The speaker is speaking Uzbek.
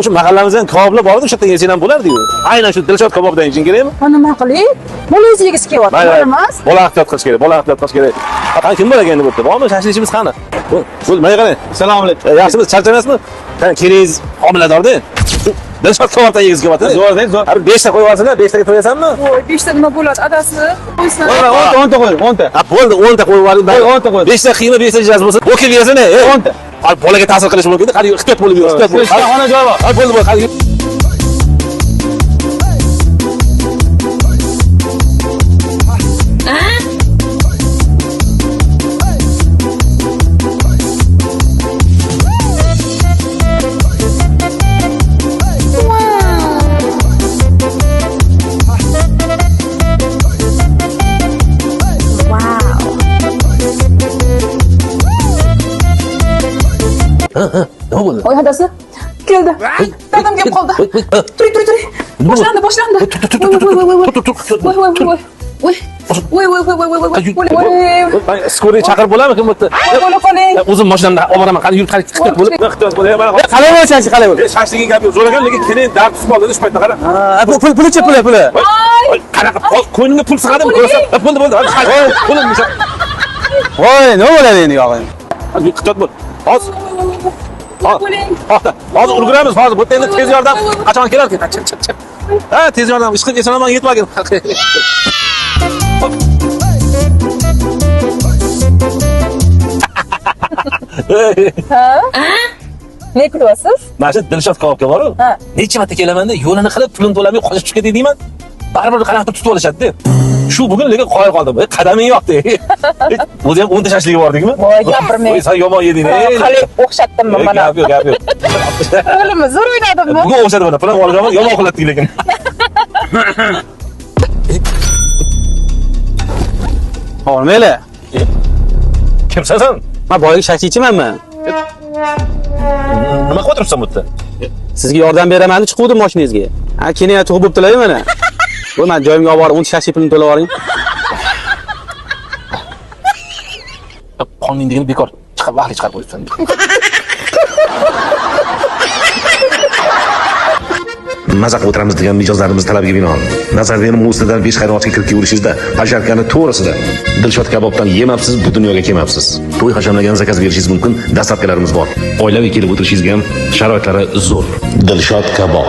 shu mahallamizdan kaboblar bordi, o'sha yerda yesang ham bo'lardi-yu. Aynan shu Dilshod kabobdan yeyishing kerakmi? Nima qilay? Bolangiz yegisi kelyapti, emas? Bola ehtiyot qilish kerak, bola ehtiyot qilish kerak. Qani kim bor ekan bu yerda? Bormi shashlikimiz qani? Bo'l, mana qarang. Assalomu alaykum. Yaxshimisiz, charchamasizmi? Qani keringiz homilador-da. Dilshod kabobdan yegisi kelyapti. Zo'r, zo'r. 5 ta qo'yib olsanglar, 5 taga to'yasanmi? Voy, 5 ta nima bo'ladi? Adasi, qo'ysin. 10 ta qo'y, 10 ta. Ha, bo'ldi, 10 ta qo'yib oling. 10 ta qo'y. 5 ta qiyma, 5 ta jiz bo'lsa, o'kib yersana. 10 ta. Al bolaga ta'sir qilishi mumkin. Qani ehtiyot bo'lib yur, ehtiyot bo'l. Xona joy bor. Al bo'ldi, qani. Nima bo'ldi? Voy, adasi. Keldi. Dadam kelib qoldi. Turing. Boshlandi. Voy. Skoriy chaqirib bo'ladimi kim bu yerda? Bo'la qoling. O'zim mashinamda olib boraman. Qani yur, qani ehtiyot bo'lib. Ehtiyot bo'l. Qalay bo'lsangiz, qalay bo'l. Shashliging gap yo'q. Zo'ragan lekin keling dard tutib qoldi shu paytda qara. Pul-chi, pul. Qanaqa qo'yningga pul sig'adimi ko'rasan? Bo'ldi. Pulim o'sha. Voy, nima bo'ladi endi yog'ing? Ehtiyot bo'l. Hozir. Bo'ling. Hozir ulguramiz. Hozir bu yerda tez yordam qachon kelarkan? Chap. Ha, tez yordam ish qilib eson-omon yetmagin. Ne kulyapsiz? Mana shu Dilshod kabobga boru. Necha marta kelaman-da, yo'lini qilib, pulim to'lamay qochib chiqib ketdik deyman. Baribir qanaqa tutib olishadi-da. Shu bugun lekin qoyil qoldim. Qadaming yo'qdi. O'zi ham 10 ta shashligi bordingmi? Voy, gapirmang. Sen yomon yeding. Qalay o'xshatdimmi mana? Gap yo'q. O'g'limiz zo'r o'ynadimmi? Bugun o'xshadi mana. Pulim olib yomon qilatdik lekin. Olmayli. Kimsan sen? Men boyagi shashlikchimanman. Nima qilib o'tiribsan bu yerda? Sizga yordam beraman deb chiqdim mashinangizga. Ha, keyin tug'ib bo'ptilar mana. Bu men joyimga olib borib 10 shashlik pulini to'lab yuboring. Qoningdagini bekor chiqib vaqtli chiqarib qo'yibsan. Maza qilib o'tiramiz degan mijozlarimiz talabiga binoan Nazardan Mustadan 5 xayriatga kirib yurishingizda bajargani to'g'risida Dilshod kabobdan yemabsiz, bu dunyoga kelmabsiz. To'y hashamlagan zakaz berishingiz mumkin, dastlabkilarimiz bor. Oilaviy kelib o'tirishingizga ham sharoitlari zo'r. Dilshod kabob.